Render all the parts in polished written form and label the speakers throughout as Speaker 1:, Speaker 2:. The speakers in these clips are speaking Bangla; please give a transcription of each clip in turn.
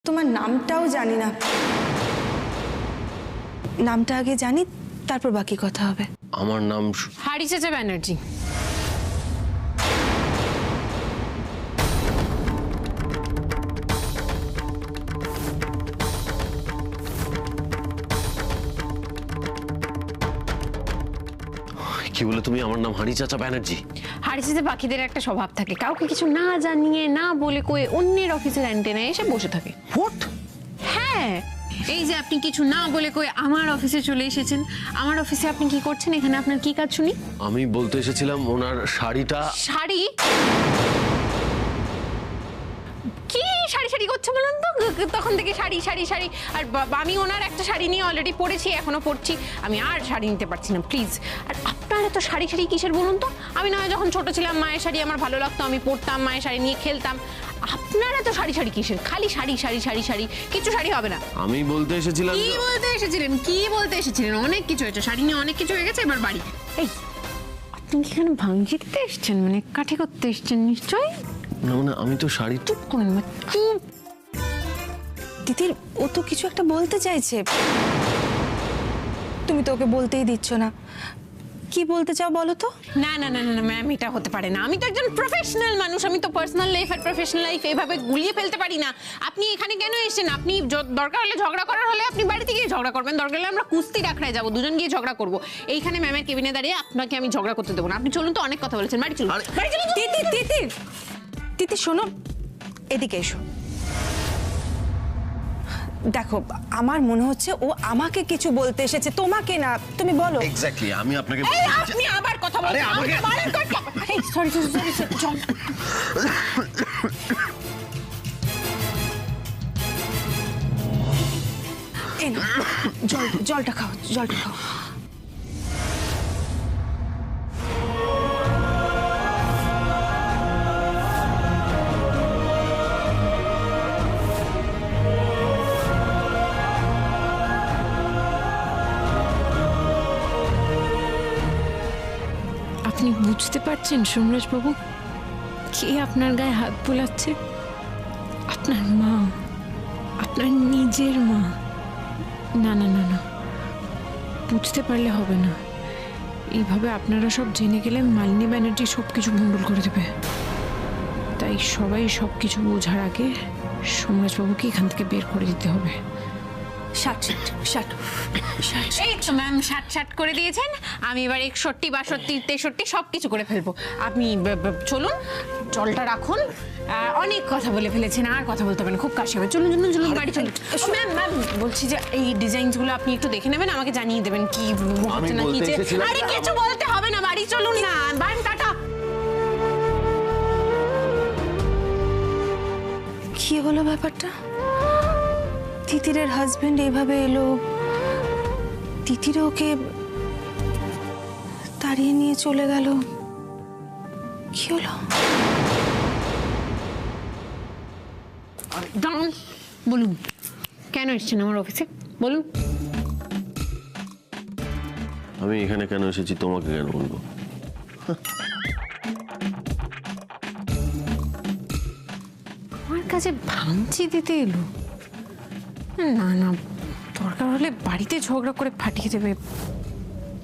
Speaker 1: তোমার নামটাও জানি না। নামটা আগে জানি, তারপর বাকি কথা হবে।
Speaker 2: আমার নাম
Speaker 3: হারি চাচা ব্যানার্জি।
Speaker 2: কি বলে তুমি? আমার নাম হারি চাচা ব্যানার্জি।
Speaker 3: হারি চাচা বাকিদের একটা স্বভাব থাকে, কাউকে কিছু না জানিয়ে না বলে কয়ে অন্যের অফিসের অ্যান্টেনায় এসে বসে থাকে।
Speaker 2: হোয়াট?
Speaker 3: হ্যাঁ, এই যে আপনি কিছু না বলে কয়ে আমার অফিসে চলে এসেছেন। আমার অফিসে আপনি কি করছেন? এখানে আপনার কি কাজ শুনি?
Speaker 2: আমি বলতে এসেছিলাম ওনার শাড়িটা।
Speaker 3: শাড়ি? কি শাড়ি শাড়ি করছে বলুন তো? তখন থেকে শাড়ি শাড়ি শাড়ি। আর আমি ওনার একটা শাড়ি নিয়ে অলরেডি পরেছি, এখনো পরছি। আমি আর শাড়ি নিতে পারছি না, প্লিজ। আর আপনার এত শাড়ি শাড়ি কিসের বলুন তো? আমি না হয় যখন ছোট ছিলাম মায়ের শাড়ি আমার ভালো লাগতো, আমি পরতাম, মায়ের শাড়ি নিয়ে খেলতাম। আপনার এত শাড়ি শাড়ি কিসের? খালি শাড়ি শাড়ি শাড়ি শাড়ি, কিছু শাড়ি হবে না।
Speaker 2: আমি বলতে এসেছিলাম
Speaker 3: কি বলতে এসেছিলেন? কি বলতে এসেছিলেন? অনেক কিছু হয়েছে, শাড়ি নিয়ে অনেক কিছু হয়ে গেছে, এবার বাড়ি। এই, আপনি কি এখানে ভাঙচি দিতে এসছেন? মানে কাঠি করতে এসছেন নিশ্চয়ই?
Speaker 2: না মানে আমি তো শাড়ি।
Speaker 3: চুপ করুন, চুপ।
Speaker 1: তিতির, ও তো কিছু একটা বলতে চাইছে, তুমি তো ওকে বলতেই দিচ্ছ না। কি বলতে চাও বলো তো?
Speaker 3: না না না না ম্যাম, এটা হতে পারে না। আমি তো একজন প্রফেশনাল মানুষ, আমি তো পার্সোনাল লাইফ আর প্রফেশনাল লাইফ এভাবে গুলিয়ে ফেলতে পারি না। আপনি এখানে কেন এসেছেন? আপনি দরকার হলে ঝগড়া করার হলে আপনি বাড়িতে গিয়ে ঝগড়া করবেন, দরকার হলে আমরা কুস্তি রাখড়ায় যাবো, দুজন গিয়ে ঝগড়া করবো। এইখানে ম্যামের কেবিনে দাঁড়িয়ে আপনাকে আমি ঝগড়া করতে দেবো না। আপনি চলুন তো, অনেক কথা বলেছেন, বাড়ি চলুন। বাড়ি চলুন।
Speaker 1: তিতির তিতির তিতির, শোনো, এদিকে এসো। দেখো, আমার মনে হচ্ছে ও আমাকে কিছু বলতে এসেছে, তোমাকে না। তুমি বলো।
Speaker 2: এক্স্যাক্টলি, আমি আপনাকে
Speaker 3: এই, আপনি আবার কথা বলছেন।
Speaker 2: আরে আমাকে
Speaker 3: এই সরি সরি সরি, চল।
Speaker 1: এই নাও, জলটা খাও, জলটা খাও।
Speaker 3: আপনি বুঝতে পারছেন সোমরাজ বাবু, কে আপনার গায়ে হাত বোলাচ্ছে? আপনার মা, আপনার নিজের মা। না না না না, বুঝতে পারলে হবে না। এইভাবে আপনারা সব জেনে গেলে মালিনী ব্যানার্জি সব কিছু ভণ্ডুল করে দেবে। তাই সবাই সব কিছু বোঝার আগে সোমরাজবাবুকে এখান থেকে বের করে দিতে হবে। এই তো ম্যাম শার্ট করে দিয়েছেন। আমি এবার 61, 62, 63 সব কিছু করে ফেলবো। আপনি চলুন, জলটা রাখুন। অনেক কথা বলে ফেলেছেন, আর কথা বলতে হবে না, খুব কাশি হবে। চলুন চলুন চলুন, বাড়ি চলুন। ম্যাম ম্যাম, বলছি যে এই ডিজাইনগুলো আপনি একটু দেখে নেবেন, আমাকে জানিয়ে দেবেন কি হচ্ছে না কি। আরে কিছু বলতে হবে না, বাড়ি চলুন না। বাড়ি টাটা।
Speaker 1: কি হলো ব্যাপারটা? তিতিরের হাজবেন্ড এইভাবে এলো, তিতির ওকে তাড়িয়ে নিয়ে চলে গেল। কি হলো?
Speaker 3: দাঁড়ান, বলুন কেন এসেছেন আমার অফিসে, বলুন।
Speaker 2: আমি এখানে কেন এসেছি তোমাকে কেন বলবো?
Speaker 3: আমার কাছে ভাঙচি দিতে এলো? না না, দরকার হলে বাড়িতে ঝগড়া করে ফাটিয়ে দেবে।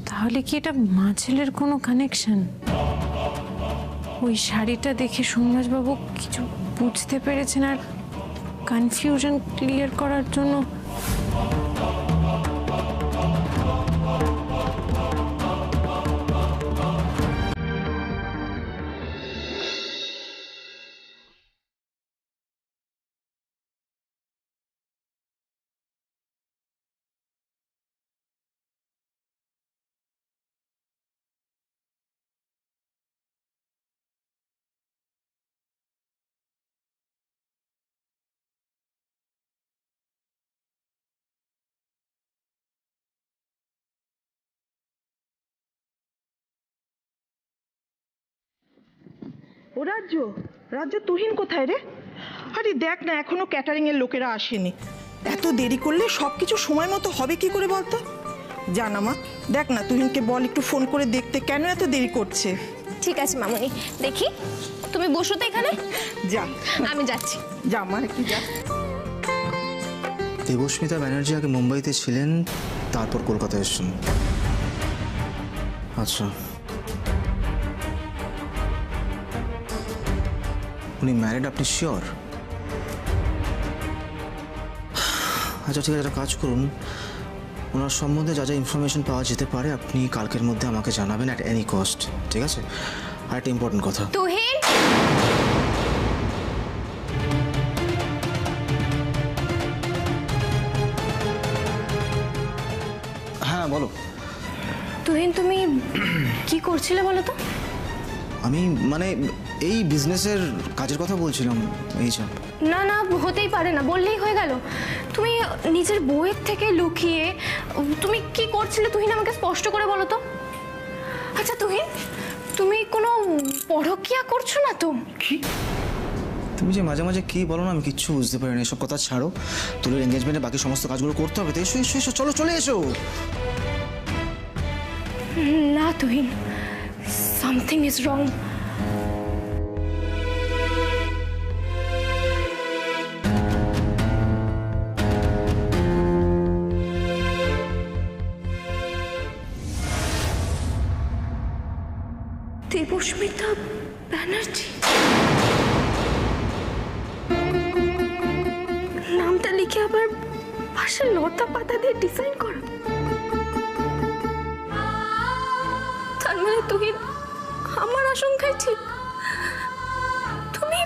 Speaker 3: তাহলে কি এটা মা ছেলের কোনো কানেকশন? ওই শাড়িটা দেখে সোমরাজবাবু কিছু বুঝতে পেরেছেন আর কনফিউশন ক্লিয়ার করার জন্য
Speaker 4: ও রাজ্য, রাজ্য তুহিন কোথায় রে? আরে দেখ না, এখনো ক্যাটারিং এর লোকেরা আসেনি। এত দেরি করলে সবকিছু সময় মতো হবে কি করে বলতো? জানা মা, দেখ না তুহিনকে বল একটু ফোন করে দেখতে কেন এত দেরি করছে।
Speaker 5: ঠিক আছে মামনি, দেখি। তুমি বসো তো এখানে,
Speaker 4: যা
Speaker 5: আমি যাচ্ছি।
Speaker 4: যা মা, একটু যা।
Speaker 6: দেবস্মিতা ব্যানার্জি আগে মুম্বাইতে ছিলেন, তারপর কলকাতায় এসেছেন। আচ্ছা, উনি ম্যারিড, আপনি শিওর? আচ্ছা ঠিক আছে, একটা কাজ করুন, ওনার সম্বন্ধে যা যা ইনফরমেশন পাওয়া যেতে পারে আপনি কালকের মধ্যে আমাকে জানাবেন অ্যাট এনি কস্ট, ঠিক আছে? আর একটা ইম্পর্টেন্ট কথা,
Speaker 5: তুহিন,
Speaker 6: হ্যাঁ বলো।
Speaker 5: তুহিন তুমি কি করছিলে বলো তো?
Speaker 6: আমি মানে এই বিজনেসের কাজের কথা বলছিলাম, এই চাপ।
Speaker 5: না না, হতেই পারে না, বললেই হয়ে গেল। তুমি নিজের বইয়ের থেকে লুকিয়ে তুমি কি করছিলে তুহিন, আমাকে স্পষ্ট করে বলো তো। আচ্ছা তুহিন, তুমি কোনো পরকীয়া করছো না তো?
Speaker 6: কি তুমি যে মাঝে মাঝে কি বলো না, আমি কিচ্ছু বুঝতে পারি না। এসব কথা ছাড়ো, তুলির এঙ্গেজমেন্টে বাকি সমস্ত কাজগুলো করতে হবে তো। এসো এসো এসো, চলো চলে এসো।
Speaker 5: না Tuhin, something is wrong. Debasmita Banerjee, নামটা লিখে আবার পাশে লতা পাতা দিয়ে ডিজাইন করা। তার মানে তুহিন, আমার আশঙ্কাই ঠিক। তুমি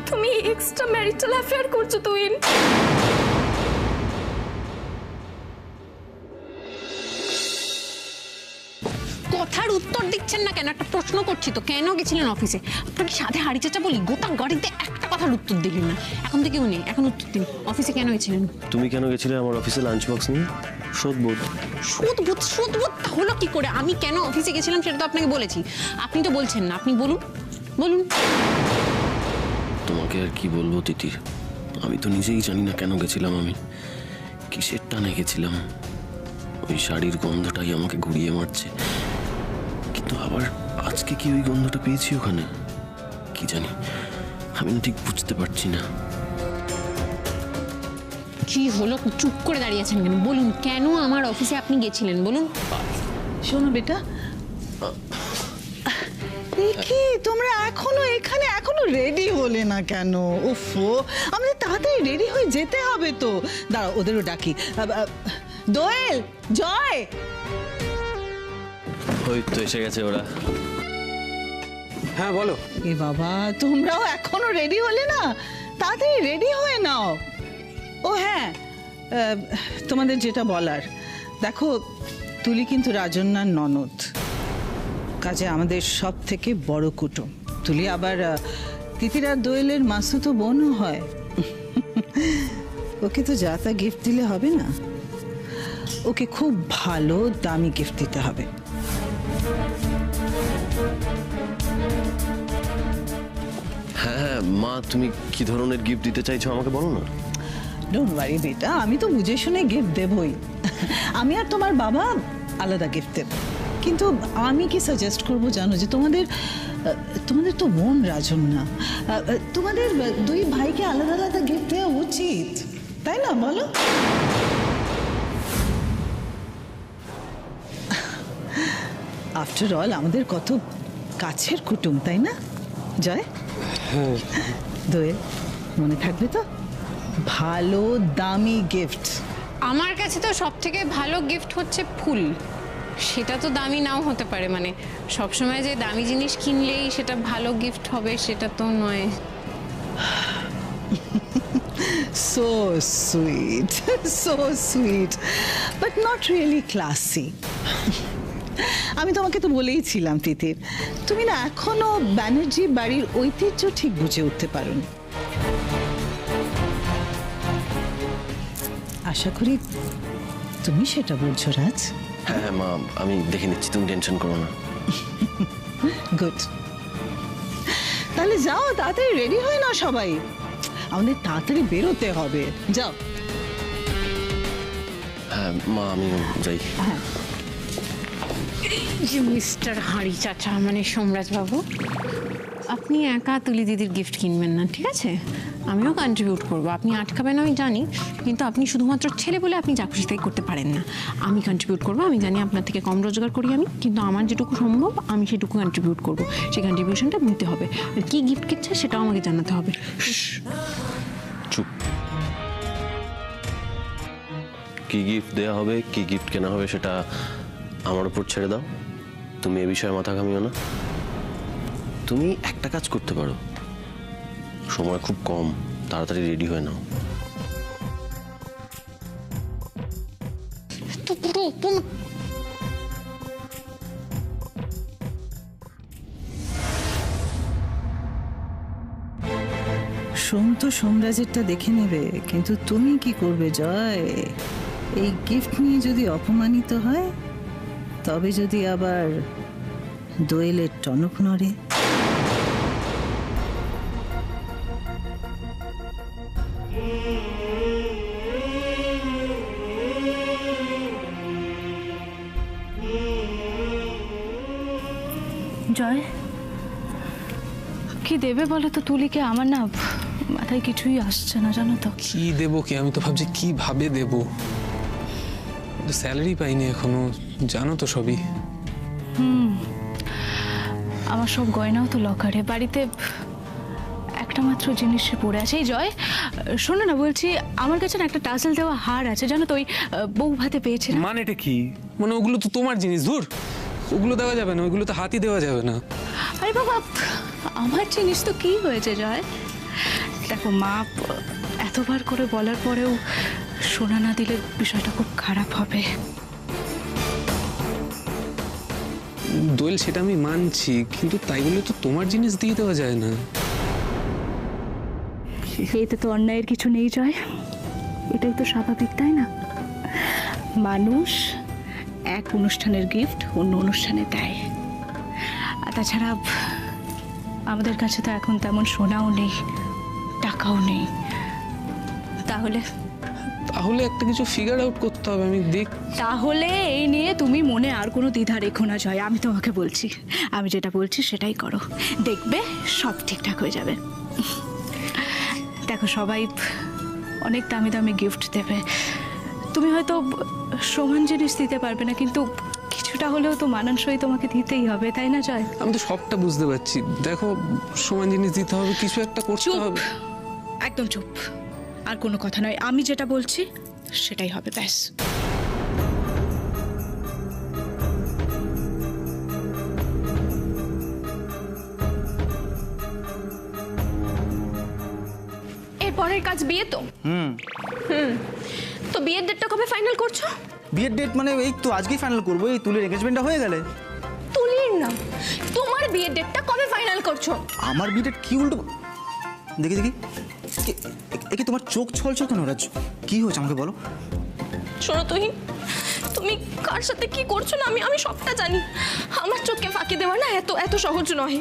Speaker 5: তুমি এক্সট্রা ম্যারিটাল অ্যাফেয়ার করছো তুহিন।
Speaker 3: কথার উত্তর দিচ্ছেন না কেন? একটা প্রশ্ন করছি তো, কেন গেছিলেন অফিসে? আপনাকে সাথে হাড়ি চাচা বলি, গোটা গাড়িতে একটা কথার উত্তর দিলেন না। এখন থেকে উনি এখন উত্তর দিন, অফিসে কেন গেছিলেন?
Speaker 2: তুমি কেন গেছিলে আমার অফিসে লাঞ্চ বক্স নিয়ে? শোধবোধ।
Speaker 3: শোধবোধ হলো কি করে? আমি কেন অফিসে গেছিলাম সেটা তো আপনাকে বলেছি, আপনি তো বলছেন না। আপনি বলুন বলুন।
Speaker 2: তোমাকে আর কি বলবো তিতির, আমি তো নিজেই জানি না কেন গেছিলাম। আমি কিসের টানে গেছিলাম, ওই শাড়ির গন্ধটাই আমাকে ঘুরিয়ে মারছে। কিন্তু আবার আজকে কি ওই গন্ধটা পেয়েছি ওখানে, কি জানি, আমি না ঠিক বুঝতে পারছি না।
Speaker 3: কি হলো? চুপ করে দাঁড়িয়ে আছেন কেন? বলুন, কেন আমার অফিসে আপনি গেছিলেন বলুন।
Speaker 4: শোনো বেটা, কি তোমরা এখনো এখানে, এখনো রেডি হলে না কেন? ওফো, আমাদের তাড়াতাড়ি রেডি হয়ে যেতে হবে তো। দাঁড়াও, ওদেরও ডাকি। দোয়েল, জয়।
Speaker 2: ওই তো এসে গেছে ওরা।
Speaker 6: হ্যাঁ বলো।
Speaker 4: এ বাবা, তোমরাও এখনো রেডি হলে না? তাড়াতাড়ি রেডি হয়ে নাও। ও হ্যাঁ, তোমাদের যেটা বলার, দেখো তুলি কিন্তু রাজন্যার ননদ, কাজে আমাদের সব থেকে বড় কুটুম। তুলি আবার তিতির আর দোয়েলের মাসুতো বোনও হয়। ওকে তো যা তা গিফট দিলে হবে না, ওকে খুব ভালো দামি গিফট দিতে হবে।
Speaker 2: হ্যাঁ মা, তুমি কি ধরনের গিফট দিতে চাইছো আমাকে বলো না।
Speaker 4: ডোন্ট ওয়ারি বেটা, আমি তো বুঝে শুনে গিফট দেবই। আমি আর তোমার বাবা আলাদা গিফট দেব, কিন্তু আমি কি সাজেস্ট করব জানো, যে তোমাদের তো বোন রাজন্যা, তোমাদের দুই ভাইকে আলাদা আলাদা গিফট দেওয়া উচিত, তাই না বলো? আফটার অল আমাদের কত কাছের কুটুম, তাই না জয়? দোয়েল, মনে থাকবে তো? ভালো দামি গিফট।
Speaker 3: আমার কাছে তো সব থেকে ভালো গিফট হচ্ছে ফুল। সেটা তো দামি নাও হতে পারে, মানে সবসময় যে দামি জিনিস কিনলেই সেটা ভালো গিফট হবে সেটা তো নয়।
Speaker 4: So sweet, so sweet, but not really classy. আমি তোমাকে তো বলেইছিলাম তিতির, তুমি না এখনো ব্যানার্জি বাড়ির ঐতিহ্য ঠিক বুঝে উঠতে পারোনি। আশা করি তুমি সেটা বুঝছো রাজ।
Speaker 2: হ্যাঁ মা, আমি দেখে নিচ্ছি, তুমি টেনশন করো না।
Speaker 4: গুড, তাহলে যাও, তাড়াতাড়ি রেডি হয়ে নাও সবাই, আমাদের তাড়াতাড়ি বেরোতে হবে। যাও।
Speaker 2: হ্যাঁ মা, আমি যাই।
Speaker 4: হ্যাঁ,
Speaker 3: যে মিস্টার হাঁড়ি চাচা মানে সোমরাজ বাবু, আপনি একা তুলি দিদির গিফট কিনবেন না, ঠিক আছে? আমিও কন্ট্রিবিউট করব, আপনি আটকাবেন আমি জানি, কিন্তু আপনি শুধুমাত্র ছেলে বলে আপনি যা খুশি তাই করতে পারেন না। আমি কন্ট্রিবিউট করব, আমি জানি আপনার থেকে কম রোজগার করি আমি, কিন্তু আমার যেটুকু সম্ভব আমি সেটুকু কন্ট্রিবিউট করব। সেই কন্ট্রিবিউশনটা নিতে হবে, আর কী গিফট কিনছে সেটাও আমাকে জানাতে হবে।
Speaker 2: চুপ। কি গিফট দেওয়া হবে, কি গিফট কেনা হবে সেটা আমার উপর ছেড়ে দাও। তুমি এ বিষয়ে মাথা ঘামিও না। তুমি একটা কাজ করতে পারো, সময় খুব কম, তাড়াতাড়ি রেডি হয়ে নাও।
Speaker 3: তো পুরো
Speaker 7: সোম তো সোমরাজেরটা দেখে নেবে, কিন্তু তুমি কি করবে জয়? এই গিফট নিয়ে যদি অপমানিত হয়, তবে যদি আবার দোয়েলের টনক নড়ে।
Speaker 8: জয়, কি দেবে বলো তো তুলিকে? আমার না মাথায় কিছুই আসছে না, জানো তো।
Speaker 9: কি দেবো কি, আমি তো ভাবছি কিভাবে দেবো। স্যালারি পাইনি এখনো, জানো তো সবই।
Speaker 8: আমার সব গয়নাও তো লকারে, বাড়িতে একটা মাত্র জিনিসে পড়ে আছে। এই জয়, শোনো না, বলছি আমার কাছে না একটা টাসেল দেওয়া হার আছে, জানো তো, ওই বউ ভাতে পেয়েছে।
Speaker 9: মানেটা কি? মানে ওগুলো তো তোমার জিনিস, ধুর, ওগুলো দেওয়া যাবে না, ওইগুলো তো হাতই দেওয়া যাবে না।
Speaker 8: আরে বাবা, আমার জিনিস তো কি হয়েছে জয়? দেখো, মা এতবার করে বলার পরেও সোনা না দিলে বিষয়টা খুব খারাপ হবে।
Speaker 9: দোয়েল, সেটা আমি মানছি, কিন্তু তাই বলে তো তোমার জিনিস দিয়ে দেওয়া যায় না।
Speaker 8: এতে তো অন্যায়ের কিছু নেই জয়, এটাই তো স্বাভাবিক, তাই না? মানুষ এক অনুষ্ঠানের গিফট অন্য অনুষ্ঠানে দেয়। আর তাছাড়া আমাদের কাছে তো এখন তেমন সোনাও নেই, টাকাও নেই। তাহলে
Speaker 9: তাহলে একটা কিছু ফিগার আউট করতে হবে, আমি দেখ।
Speaker 8: তাহলে এই নিয়ে তুমি মনে আর কোনো দ্বিধা রেখো না জয়, আমি তোমাকে বলছি, আমি যেটা বলছি সেটাই করো, দেখবে সব ঠিকঠাক হয়ে যাবে। দেখো, সবাই অনেক দামি দামি গিফট দেবে, তুমি হয়তো সমান জিনিস দিতে পারবে না, কিন্তু কিছুটা হলেও তো মানানসই তোমাকে দিতেই হবে, তাই না জয়?
Speaker 9: আমি তো সবটা বুঝতে পারছি, দেখো সমান জিনিস দিতে হবে, কিছু একটা করতে
Speaker 8: চুপ,
Speaker 9: হবে।
Speaker 8: একদম চুপ, আর কোনো কথা নয়, আমি যেটা বলছি সেটাই হবে, ব্যাস।
Speaker 5: এরপরের কাজ বিয়ে তো। তো বিয়ের ডেটটা কবে ফাইনাল করছো?
Speaker 6: বিয়ের ডেট মানে এই তো আজকেই ফাইনাল করবো, এই তুলির এঙ্গেজমেন্টটা হয়ে গেলে।
Speaker 5: তুলির না, তোমার বিয়ের ডেটটা কবে ফাইনাল করছো?
Speaker 6: আমার বিয়ের ডেট কি উল্টো? দেখি দেখি, একে তোমার চোখ ছলছল কেন রাজ্য? কি হয়েছে আমাকে বলো।
Speaker 5: শোনো তুহিন, তুমি কার সাথে কি করছো না আমি সবটা জানি। আমার চোখকে ফাঁকি দেওয়া না এত সহজ নয়।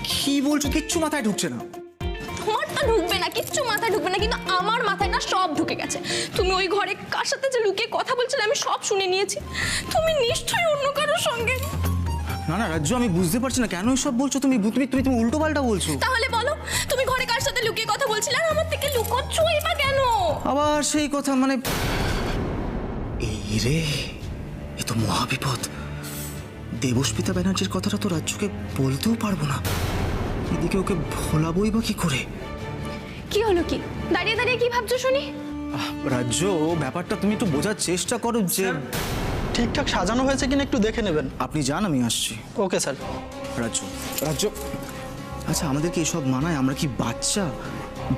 Speaker 6: কি বলছো? কিচ্ছু মাথায় ঢুকছে না।
Speaker 5: তোমার তো ঢুকবে না, কিচ্ছু মাথায় ঢুকবে না, কিন্তু আমার মাথায় না সব ঢুকে গেছে। তুমি ওই ঘরে কার সাথে যে লুকিয়ে কথা বলছিলে আমি সব শুনে নিয়েছি। তুমি নিশ্চয়ই অন্য কারোর সঙ্গে।
Speaker 6: না না রাজ্য, আমি বুঝতে পারছি না কেন এসব বলছো তুমি। তুমি তুমি তুমি উল্টো পাল্টা বলছো।
Speaker 5: তাহলে বলো, তুমি ঘরে কার সাথে লুকিয়ে কথা বলছিলে আর আমার থেকে লুকোচ্ছই বা কেন?
Speaker 6: আবার সেই কথা, মানে এই রে, এ তো মহাবিপদ। দেবস্মিতা ব্যানার্জির কথাটা তো রাজ্যকে বলতেও পারবো না, এদিকে ওকে ভোলাবই বা কি করে।
Speaker 5: কি হলো কি? দাঁড়িয়ে দাঁড়িয়ে কি ভাবছো শুনি?
Speaker 6: রাজ্য, ব্যাপারটা তুমি একটু বোঝার চেষ্টা করো যে
Speaker 10: ঠিকঠাক সাজানো হয়েছে কিনা একটু দেখে নেবেন।
Speaker 6: আপনি যান, আমি আসছি।
Speaker 10: Okay sir.
Speaker 6: রাজ্য, রাজ্য, আচ্ছা আমাদেরকে এসব মানায়? আমরা কি বাচ্চা?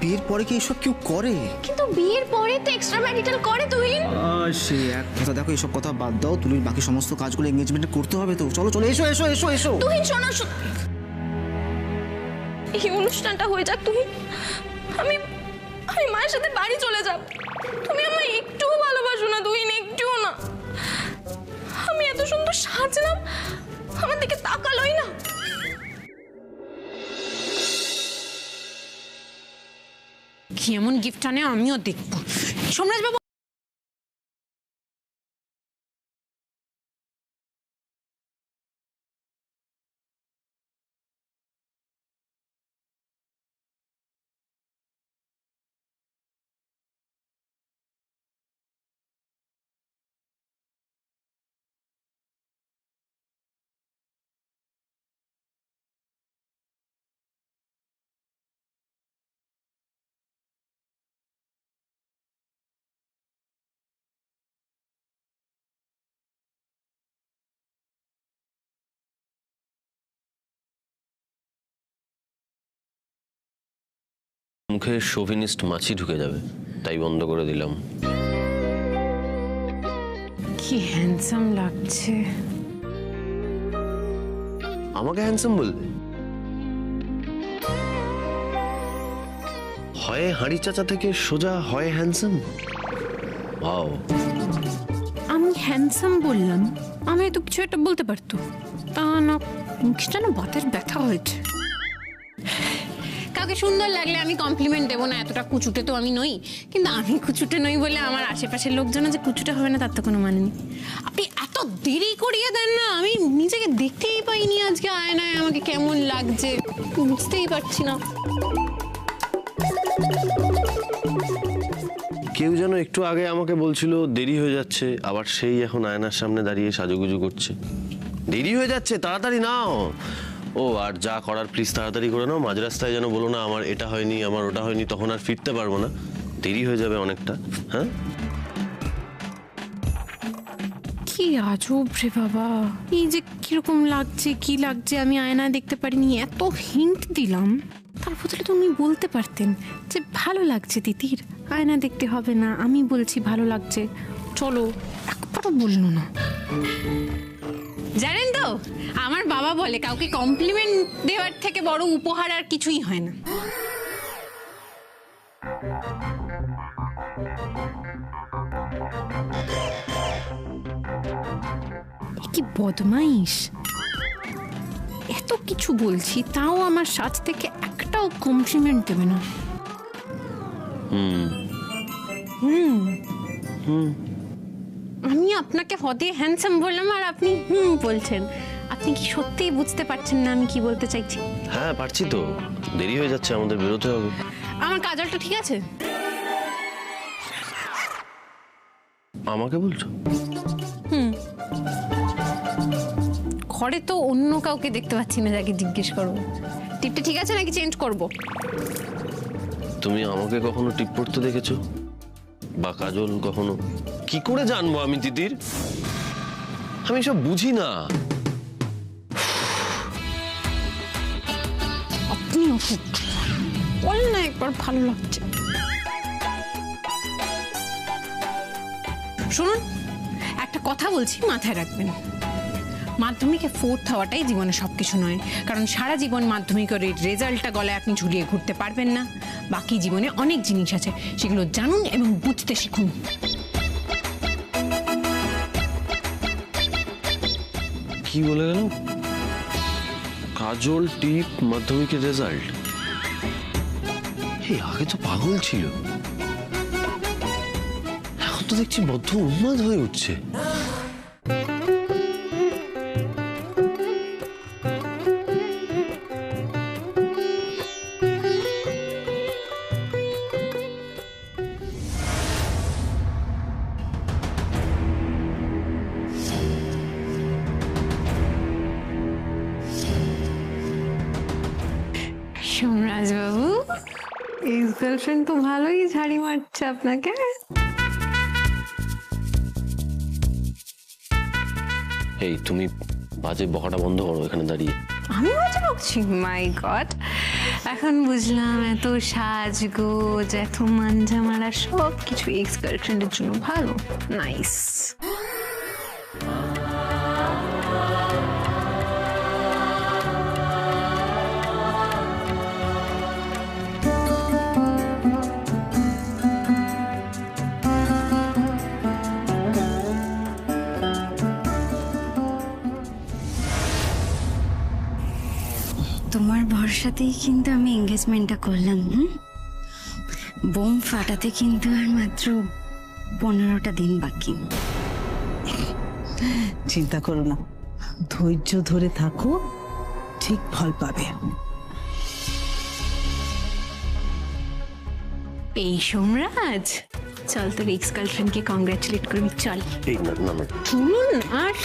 Speaker 6: বিয়ের পরে কি এসব কেউ করে?
Speaker 5: কিন্তু বিয়ের পরে তো এক্সট্রা ম্যারিটাল করে তুহিন।
Speaker 6: সে এক কথা, দেখো এসব কথা বাদ দাও। তুলির বাকি সমস্ত কাজগুলো এঙ্গেজমেন্টে করতে হবে তো। চলো চলো, এসো এসো এসো এসো।
Speaker 5: তুহিন শোনো, এই অনুষ্ঠানটা হয়ে যাক তুহিন, আমি মায়ের সাথে বাড়ি চলে যাব। তুমি আমায় একটুও ভালোবাসো না তুহিন, একটুও না। আমি এত সুন্দর সাজলাম, আমার দিকে তাকালোই না।
Speaker 3: কি এমন গিফট আনে আমিও দেখবো। সোমরাজ বাবু,
Speaker 2: মুখে শোভিনিস্ট মাছি ঢুকে যাবে, তাই বন্ধ করে দিলাম।
Speaker 3: কি হ্যান্ডসাম লাগছে।
Speaker 2: আমাকে হ্যান্ডসাম বললে? হয় হাঁড়ি চাচা থেকে সোজা হয় হ্যান্ডসাম। ওয়াও,
Speaker 3: আমি হ্যান্ডসাম বললাম, আমি তো কিছু একটা বলতে পারতো, তা না মুখটা না বাতের ব্যথা হয়েছে। কাউকে সুন্দর লাগলে আমি কমপ্লিমেন্ট দেবো না, এতটা কুচুটে তো আমি নই। কিন্তু আমি কুচুটে নই বলে আমার আশেপাশের লোকজন যে কুচুটে হবে না তার তো কোনো মানে নেই। আপনি এত দেরি করিয়ে দেন না, আমি নিজেকে দেখতেই পাইনি আজকে আয়নায় আমাকে কেমন লাগছে, বুঝতেই পারছি না।
Speaker 2: কেউ যেন একটু আগে আমাকে বলছিল দেরি হয়ে যাচ্ছে, আবার সেই এখন আয়নার সামনে দাঁড়িয়ে সাজুগুজু করছে। দেরি হয়ে যাচ্ছে, তাড়াতাড়ি নাও। ও আর যা করার প্লিজ তাড়াতাড়ি করে নাও, মাঝ রাস্তায় যেন বলো না আমার এটা হয়নি, আমার ওটা হয়নি, তখন আর ফিরতে পারবো না, দেরি হয়ে যাবে অনেকটা। হ্যাঁ,
Speaker 3: কি আজব রে বাবা, এই যে কিরকম লাগছে কি লাগছে আমি আয়নায় দেখতে পারিনি, এত হিন্ট দিলাম, তার বদলে তো উনি বলতে পারতেন যে ভালো লাগছে তিতির, আয়না দেখতে হবে না, আমি বলছি ভালো লাগছে, চলো। একবারও বললো না। জানেন তো আমার বাবা বলে কাউকে কমপ্লিমেন্ট দেওয়ার থেকে বড় উপহার আর কিছুই হয় না। কি বদমাইশ, এত কিছু বলছি তাও আমার সাজ থেকে একটাও কমপ্লিমেন্ট দেবে না। আমি আপনাকে হদে হ্যান্ডসাম বললাম আর আপনি বলছেন। আপনি কি সত্যিই বুঝতে পারছেন না আমি কি বলতে চাইছি?
Speaker 2: হ্যাঁ পারছি তো, দেরি হয়ে যাচ্ছে, আমাদের বেরোতে হবে।
Speaker 3: আমার কাজলটা ঠিক আছে?
Speaker 2: আমাকে বলছো?
Speaker 3: ঘরে তো অন্য কাউকে দেখতে পাচ্ছি না যাকে জিজ্ঞেস করবো। টিপটা ঠিক আছে নাকি চেঞ্জ করব?
Speaker 2: তুমি আমাকে কখনো টিপ পড়তে দেখেছো বা কাজল কখনো? কি করে জানবো আমি তিতির? আমি সব বুঝি না।
Speaker 3: আপনি বল না একবার ভালো লাগছে। শুনুন, একটা কথা বলছি মাথায় রাখবেন, মাধ্যমিকে 4th হওয়াটাই জীবনে সবকিছু নয়। কারণ সারা জীবন মাধ্যমিকের রেজাল্টটা গলায় আপনি ঝুলিয়ে ঘুরতে পারবেন না। বাকি জীবনে অনেক জিনিস আছে, সেগুলো জানুন এবং বুঝতে শিখুন।
Speaker 2: কি বলে গেল? কাজল টিপ মাধ্যমিকের রেজাল্ট? এই আগে তো পাগল ছিল, এখন তো দেখছি বদ্ধ উন্মাদ হয়ে উঠছে।
Speaker 3: সোমরাজ বাবু, এক্স গার্লফ্রেন্ড তো ভালোই ঝাড়ি মারছে আপনাকে।
Speaker 2: এই তুমি বাজে বকাটা বন্ধ করো এখানে দাঁড়িয়ে।
Speaker 3: আমি বাজে বকছি? মাই গড, এখন বুঝলাম এত সাজগোজ এত মাঞ্জা মারা সব কিছু এক্স গার্লফ্রেন্ডের জন্য ভালো। নাইস।
Speaker 11: তোমার ভরসাতেই কিন্তু আমি এঙ্গেজমেন্টটা করলাম। বোম ফাটাতে কিন্তু আর মাত্র 15টা দিন বাকি।
Speaker 7: চিন্তা করো না, ধৈর্য ধরে থাকো, ঠিক ফল পাবে।
Speaker 3: এই সোমরাজ, চল তোর এক্স গার্লফ্রেন্ডকে কংগ্রাচুলেট করবি, চল।
Speaker 2: এই না না না,
Speaker 3: শুনুন আর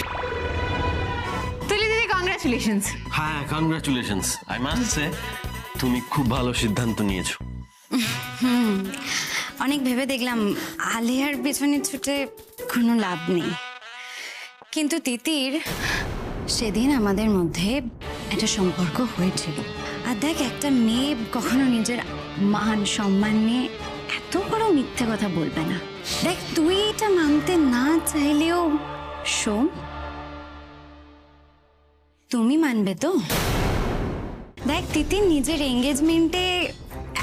Speaker 3: তুলে দিদি কংগ্রাচুলেশনস।
Speaker 2: হ্যাঁ কংগ্রাচুলেশনস। আই মাস্ট সে তুমি খুব ভালো সিদ্ধান্ত নিয়েছো।
Speaker 11: অনেক ভেবে দেখলাম আলিয়ার পেছনে ছুটে কোনো লাভ নেই, কিন্তু তিতির সেদিন আমাদের মধ্যে একটা সম্পর্ক হয়েছিল। আর দেখ, একটা মেয়ে কখনো নিজের মান সম্মান নিয়ে এত বড় মিথ্যে কথা বলবে না। দেখ, তুই এটা মানতে না চাইলেও সোম, তুমি মানবে তো? দেখ তিতির, নিজের এঙ্গেজমেন্টে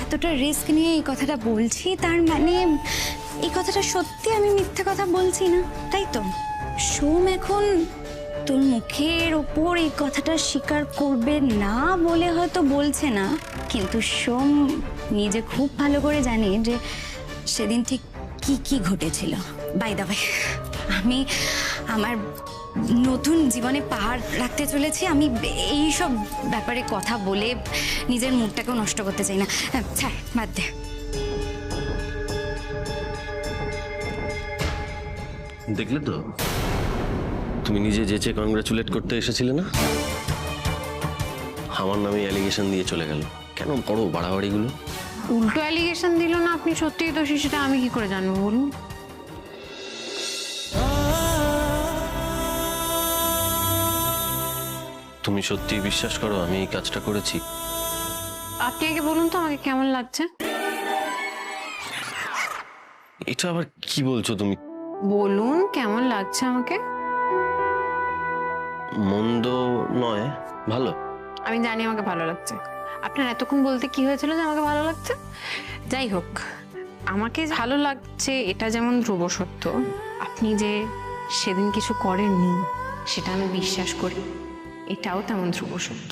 Speaker 11: এতটা রিস্ক নিয়ে এই কথাটা বলছি, তার মানে এই কথাটা সত্যি আমি মিথ্যে কথা বলছি না, তাই তো? সোম এখন তোর মুখের ওপর এই কথাটা স্বীকার করবে না বলে হয়তো বলছে না, কিন্তু সোম নিজে খুব ভালো করে জানে যে সেদিন ঠিক কি কি ঘটেছিল। বাই দ্য ওয়ে, আমি আমার নতুন জীবনে পাহাড় রাখতে চলেছি। আমি এই সব ব্যাপারে কথা বলে নিজের মুডটাকেও নষ্ট করতে চাই না। ছাড়, বাদ দে।
Speaker 2: দেখলে তো, তুমি নিজে যেচে কংগ্রাচুলেট করতে এসেছিলে না, আমার নামে অ্যালিগেশন দিয়ে চলে গেল। কেন বড় বাড়াবাড়িগুলো?
Speaker 3: উল্টো অ্যালিগেশন দিল না, আপনি সত্যিই দোষী, সেটা আমি কি করে জানবো বলুন?
Speaker 2: তুমি সত্যি বিশ্বাস করো আমি এই কাজটা করেছি?
Speaker 3: আপনি আগে বলুন তো আমাকে কেমন লাগছে।
Speaker 2: এটা আবার কি বলছো তুমি?
Speaker 3: বলুন কেমন লাগছে আমাকে।
Speaker 2: মন্দ নয়, ভালো।
Speaker 3: আমি জানি আমাকে ভালো লাগছে। আপনার এতক্ষণ বলতে কি হয়েছিল যে আমাকে ভালো লাগছে? যাই হোক, আমাকে ভালো লাগছে এটা যেমন ধ্রুব সত্য, আপনি যে সেদিন কিছু করেননি সেটা আমি বিশ্বাস করি, এটাও তেমন ধ্রুব সত্য।